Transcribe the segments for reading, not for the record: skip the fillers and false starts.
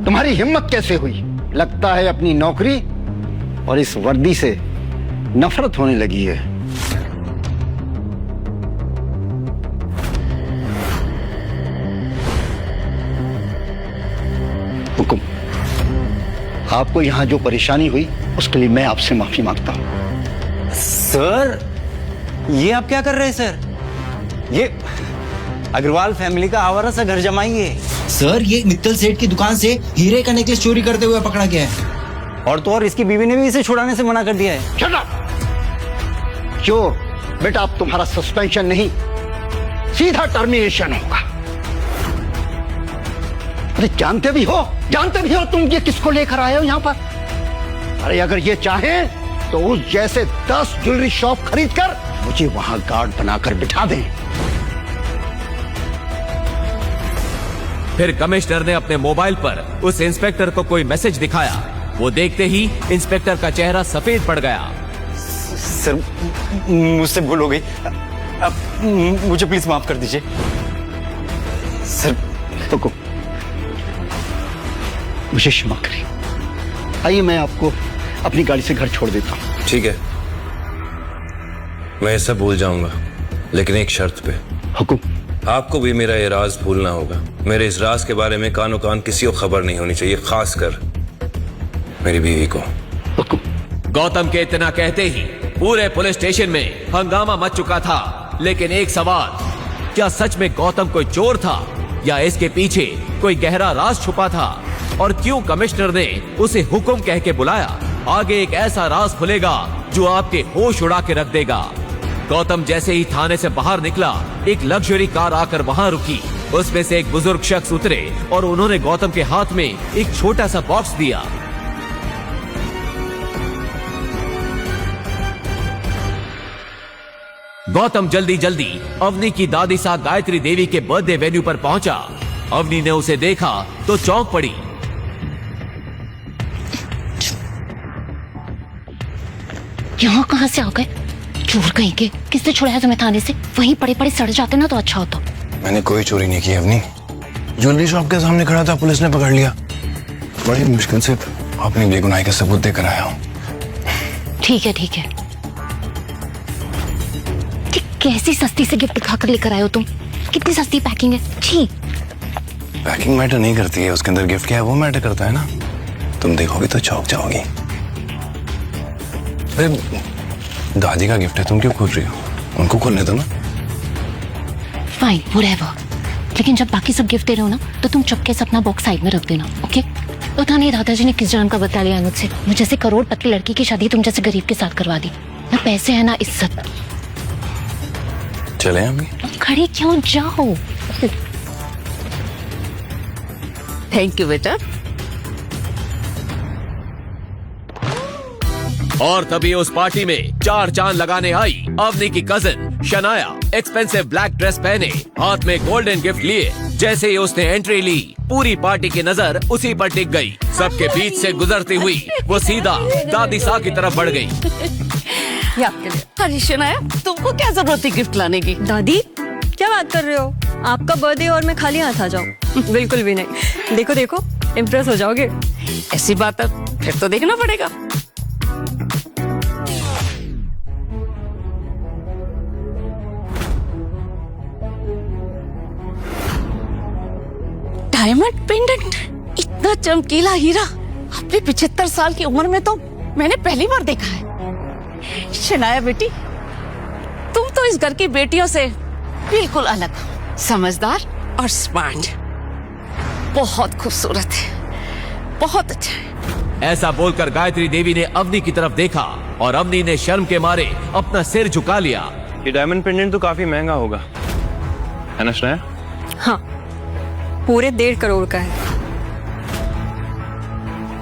तुम्हारी हिम्मत कैसे हुई? लगता है अपनी नौकरी और इस वर्दी से नफरत होने लगी है। हुकुम, आपको यहां जो परेशानी हुई उसके लिए मैं आपसे माफी मांगता हूं। सर, ये आप क्या कर रहे हैं सर? ये अग्रवाल फैमिली का आवारा सा घर जमाई है। सर, ये मित्तल सेठ की दुकान से हीरे का नेकलेस चोरी करते हुए पकड़ा गया है। और तो और इसकी बीवी ने भी इसे छुड़ाने से मना कर दिया है। Shut up! चोर बेटा, अब तुम्हारा सस्पेंशन नहीं, सीधा टर्मिनेशन होगा। अरे जानते भी हो तुम ये किसको लेकर आए हो यहाँ पर? अरे अगर ये चाहें तो उस जैसे 10 ज्वेलरी शॉप खरीद कर मुझे वहां गार्ड बनाकर बिठा दें। फिर कमिश्नर ने अपने मोबाइल पर उस इंस्पेक्टर को कोई मैसेज दिखाया। वो देखते ही इंस्पेक्टर का चेहरा सफेद पड़ गया। सर, मुझसे भूल हो गई। अब मुझे प्लीज माफ कर दीजिए। सर, रुको, मुझे क्षमा करें। आइए, मैं आपको अपनी गाड़ी से घर छोड़ देता हूँ। ठीक है, मैं ये सब भूल जाऊंगा, लेकिन एक शर्त पे। हुकुम। आपको भी मेरा ये राज भूलना होगा। मेरे इस राज के बारे में कानो कान किसी को खबर नहीं होनी चाहिए, खासकर मेरी बीवी को। हुकुम। गौतम के इतना कहते ही पूरे पुलिस स्टेशन में हंगामा मच चुका था। लेकिन एक सवाल, क्या सच में गौतम कोई चोर था या इसके पीछे कोई गहरा राज छुपा था? और क्यों कमिश्नर ने उसे हुक्म कह के बुलाया? आगे एक ऐसा राज खुलेगा जो आपके होश उड़ा के रख देगा। गौतम जैसे ही थाने से बाहर निकला, एक लग्जरी कार आकर वहां रुकी। उसमें से एक बुजुर्ग शख्स उतरे और उन्होंने गौतम के हाथ में एक छोटा सा बॉक्स दिया। गौतम जल्दी जल्दी अवनी की दादी साहब गायत्री देवी के बर्थडे वेन्यू पर पहुंचा। अवनी ने उसे देखा तो चौंक पड़ी। यहाँ कहाँ से आ गए? चोर कहीं के। किसने छुड़ाया तुम्हें थाने से? वहीं पड़े पड़े सड़ जाते ना तो अच्छा होता। मैंने कोई चोरी नहीं की अवनी। ज्वेलरी शॉप के सामने खड़ा था, पुलिस ने पकड़ लिया। बड़ी मुश्किल से अपनी बेगुनाही का सबूत देकर आया हूँ। ठीक है ठीक है। कैसी सस्ती से गिफ्ट दिखाकर लेकर आए हो तुम? कितनी सस्ती पैकिंग है। छी। पैकिंग मैटर नहीं करती है, उसके अंदर गिफ्ट क्या है वो मैटर करता है ना। तुम देखोगी तो चौंक जाओगी। अरे दादी का गिफ्ट है, तुम क्यों खोल रही हो? उनको खोलने दो ना। Fine, whatever. लेकिन जब बाकी सब गिफ्ट दे रहे हो ना तो तुम चुपके से अपना बॉक्स साइड में रख देना, ओके? पता नहीं दादाजी ने किस जान का बता लिया मुझसे। मुझे जैसे करोड़पति लड़की की शादी तुम जैसे गरीब के साथ करवा दी। ना पैसे है ना इज्जत। चले अम्मी? खड़े क्यों, जाओ। थैंक यू बेटा। और तभी उस पार्टी में 4 चांद लगाने आई अवनी की cousin Shanaya. Expensive black dress पहने, हाथ में गोल्डन गिफ्ट लिए। जैसे ही उसने एंट्री ली, पूरी पार्टी की नजर उसी पर टिक गई। सबके बीच से गुजरती हुई वो सीधा दादी साहब की तरफ बढ़ गई। अरे शनाया, तुमको क्या जरूरत थी गिफ्ट लाने की? दादी, क्या बात कर रहे हो? आपका बर्थडे और मैं खाली हाथ आ जाऊं? बिल्कुल भी नहीं। देखो देखो, इम्प्रेस हो जाओगे। ऐसी बात है, फिर तो देखना पड़ेगा। डायमंड पेंडेंट, इतना चमकीला हीरा अपनी 75 साल की उम्र में तो मैंने पहली बार देखा है। शनाया बेटी, तुम तो इस घर की बेटियों से बिल्कुल अलग हो। समझदार और स्मार्ट, बहुत खूबसूरत है, बहुत अच्छा है। ऐसा बोलकर गायत्री देवी ने अवनी की तरफ देखा और अवनी ने शर्म के मारे अपना सिर झुका लिया। ये डायमंड पेंडेंट तो काफी महंगा होगा, है ना शनाया? हाँ, पूरे 1.5 करोड़ का है।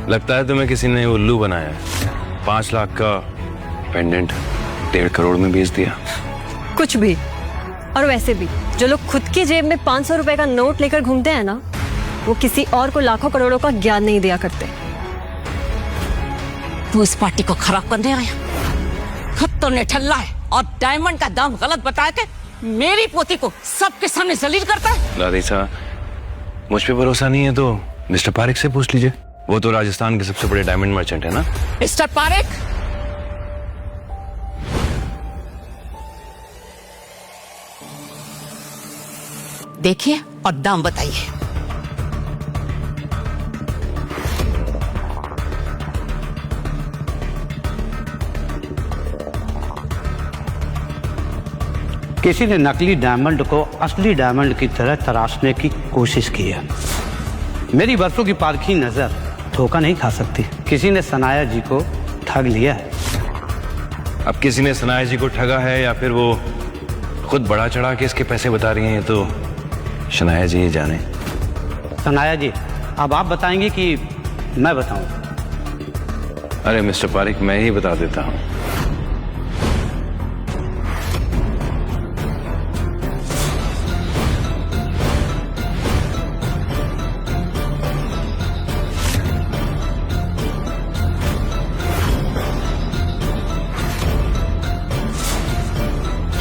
लगता है तुम्हें किसी ने उल्लू बनाया है। 5 लाख का पेंडेंट 1.5 करोड़ में बेच दिया। कुछ भी। और वैसे भी जो लोग खुद की जेब में 500 रुपए का नोट लेकर घूमते हैं ना, वो किसी और को लाखों करोड़ों का ज्ञान नहीं दिया करते। तू इस पार्टी को खराब करने आया। खुद तो निठल्ला है और डायमंड का दाम गलत बता के मेरी पोती को सबके सामने जलील करता है। दादी साहब, मुझ पे भरोसा नहीं है तो मिस्टर पारिक से पूछ लीजिए, वो तो राजस्थान के सबसे बड़े डायमंड मर्चेंट है ना। मिस्टर पारेख, देखिए और दाम बताइए। किसी ने नकली डायमंड को असली डायमंड की तरह तराशने की कोशिश की है। मेरी बरसों की पारखी नजर धोखा नहीं खा सकती। किसी ने सनाया जी को ठग लिया है। अब किसी ने सनाया जी को ठगा है या फिर वो खुद बड़ा चढ़ा के इसके पैसे बता रही हैं, तो शनाया जी ही जाने। सनाया जी, अब आप बताएंगे कि मैं बताऊं? अरे मिस्टर पारिक, मैं ही बता देता हूं।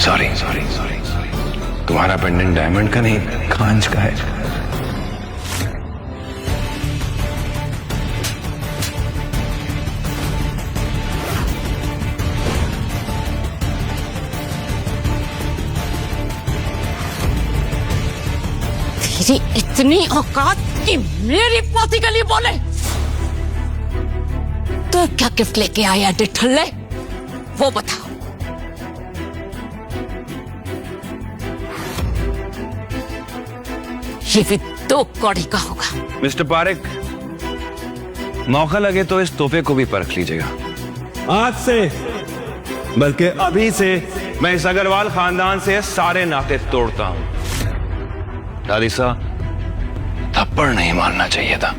सॉरी सॉरी सॉरी सॉरी, तुम्हारा पेंडेंट डायमंड का नहीं, कांच का है। तेरी इतनी औकात कि मेरी पोती के लिए बोले? तो क्या गिफ्ट लेके आया डिठल्ले, वो बताओ। ये भी 2 कौड़ी का होगा। मिस्टर पारिक, मौका लगे तो इस तोहफे को भी परख लीजिएगा। आज से, बल्कि अभी से, मैं इस अग्रवाल खानदान से सारे नाते तोड़ता हूं। दादी साहब, थप्पड़ नहीं मारना चाहिए था।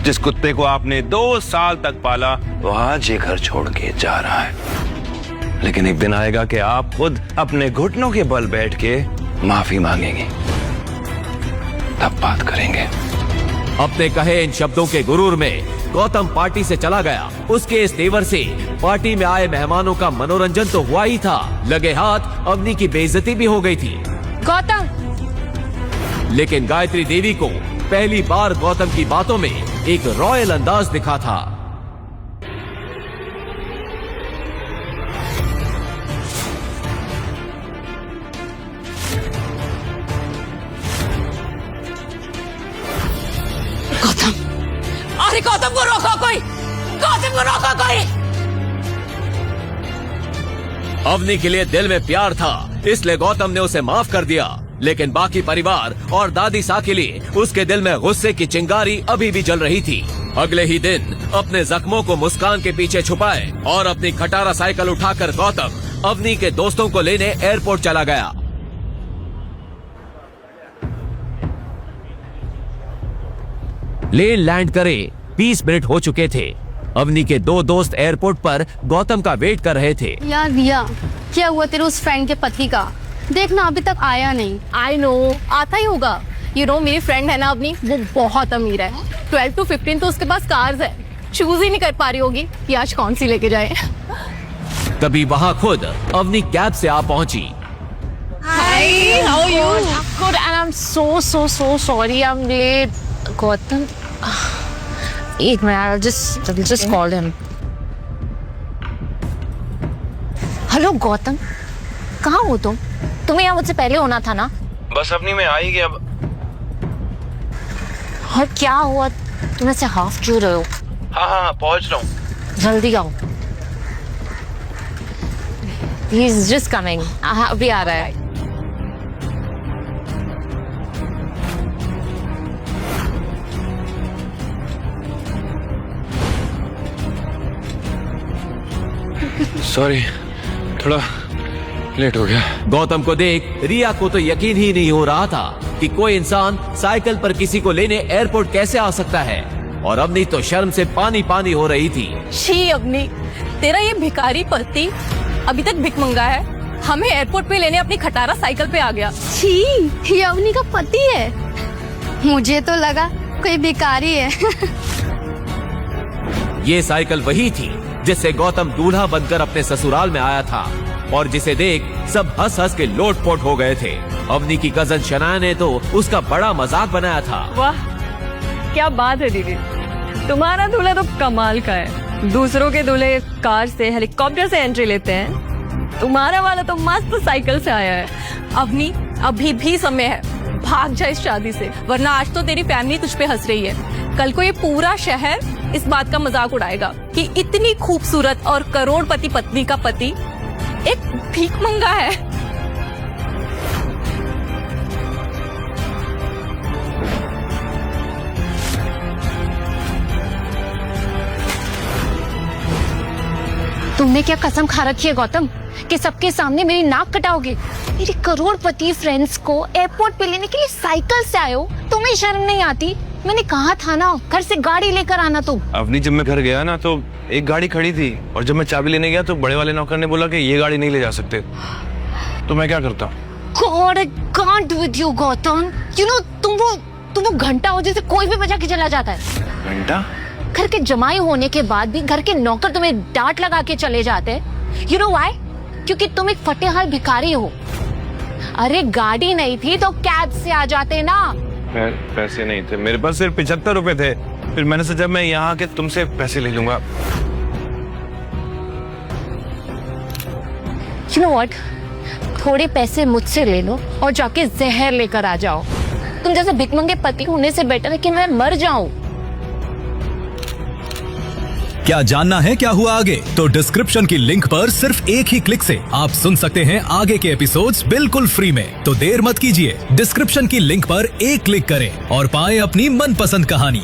जिस कुत्ते को आपने 2 साल तक पाला, वो आज ये घर छोड़ के जा रहा है। लेकिन एक दिन आएगा कि आप खुद अपने घुटनों के बल बैठ के माफी मांगेंगे, तब बात करेंगे। अपने कहे इन शब्दों के गुरूर में गौतम पार्टी से चला गया। उसके इस तेवर से पार्टी में आए मेहमानों का मनोरंजन तो हुआ ही था, लगे हाथ अवनी की बेइज्जती भी हो गई थी। गौतम, लेकिन गायत्री देवी को पहली बार गौतम की बातों में एक रॉयल अंदाज दिखा था। गौतम, अरे गौतम को रोको कोई, गौतम को रोको कोई। अवनी के लिए दिल में प्यार था, इसलिए गौतम ने उसे माफ कर दिया। लेकिन बाकी परिवार और दादी सा के लिए उसके दिल में गुस्से की चिंगारी अभी भी जल रही थी। अगले ही दिन अपने जख्मों को मुस्कान के पीछे छुपाए और अपनी खटारा साइकिल उठाकर गौतम अवनी के दोस्तों को लेने एयरपोर्ट चला गया। प्लेन लैंड करे 20 मिनट हो चुके थे। अवनी के 2 दोस्त एयरपोर्ट पर गौतम का वेट कर रहे थे। यार रिया, क्या हुआ तेरे उस फ्रेंड के पति का? देखना अभी तक आया नहीं। आई नो, आता ही होगा। यू नो मेरी फ्रेंड है ना अपनी, वो बहुत अमीर है। 12 to 15 तो उसके पास कार्स है। चूज ही नहीं कर पा रही होगी कि आज कौन सी लेके जाए। तभी वहाँ खुद अवनी कैब से आ पहुंची। Hi, how are you? Good, and I'm so sorry I'm late. Gautam, एक minute, I'll just call him. Hello Gautam, कहाँ हो तुम? तुम्हें यहाँ मुझसे पहले होना था ना। बस अपनी में आई गया। और क्या हुआ, तुम ऐसे हाफ क्यों रहे हो? हाँ, पहुंच रहा हूँ। जल्दी आओ। He is just coming. अभी आ रहा है। सॉरी, थोड़ा लेट हो गया। गौतम को देख रिया को तो यकीन ही नहीं हो रहा था कि कोई इंसान साइकिल पर किसी को लेने एयरपोर्ट कैसे आ सकता है। और अवनी तो शर्म से पानी पानी हो रही थी। छी अवनी, तेरा ये भिखारी पति अभी तक भिख मंगा है, हमें एयरपोर्ट पे लेने अपनी खटारा साइकिल पे आ गया। छी, ये अवनी का पति है? मुझे तो लगा कोई भिखारी है। ये साइकिल वही थी जिससे गौतम दूल्हा बनकर अपने ससुराल में आया था और जिसे देख सब हंस हंस के लोटपोट हो गए थे। अवनी की कजन शनाया ने तो उसका बड़ा मजाक बनाया था। वाह, क्या बात है दीदी, तुम्हारा दूल्हा तो कमाल का है। दूसरों के दूल्हे कार से, हेलीकॉप्टर से एंट्री लेते हैं, तुम्हारा वाला तो मस्त साइकिल से आया है। अवनी, अभी भी समय है, भाग जा इस शादी से, वरना आज तो तेरी फैमिली तुझ पे हंस रही है। कल को ये पूरा शहर इस बात का मजाक उड़ाएगा कि इतनी खूबसूरत और करोड़पति पत्नी का पति एक भीखमंगा है। तुमने क्या कसम खा रखी है गौतम कि सबके सामने मेरी नाक कटाओगे? मेरी करोड़पति फ्रेंड्स को एयरपोर्ट पे लेने के लिए साइकिल से आए हो, तुम्हें शर्म नहीं आती? मैंने कहा था ना, घर से गाड़ी लेकर आना तुम। अवनी, जब मैं घर गया ना तो एक गाड़ी खड़ी थी और जब मैं चाबी लेने गया तो बड़े वाले नौकर ने बोला कि ये गाड़ी नहीं ले जा सकते, तो मैं क्या करता? God, I can't with you, Gautam. You know, तुम वो घंटा हो जैसे कोई भी बजा के चला जाता है। घंटा? घर के जमाई होने के बाद भी घर के नौकर तुम्हें डांट लगा के चले जाते हैं। You know why? क्योंकि तुम एक फटेहाल भिखारी हो। अरे गाड़ी नहीं थी तो कैब से आ जाते ना। पैसे नहीं थे मेरे पास, सिर्फ 75 रुपए थे। फिर मैंने सोचा मैं यहाँ आके तुमसे पैसे ले लूंगा। You know what? थोड़े पैसे मुझसे ले लो और जाके जहर लेकर आ जाओ। तुम जैसे भिखमंगे पति होने से बेटर है कि मैं मर जाऊं। क्या जानना है क्या हुआ आगे? तो डिस्क्रिप्शन की लिंक पर सिर्फ एक ही क्लिक से आप सुन सकते हैं आगे के एपिसोड्स बिल्कुल फ्री में। तो देर मत कीजिए, डिस्क्रिप्शन की लिंक पर एक क्लिक करें और पाएं अपनी मनपसंद कहानी।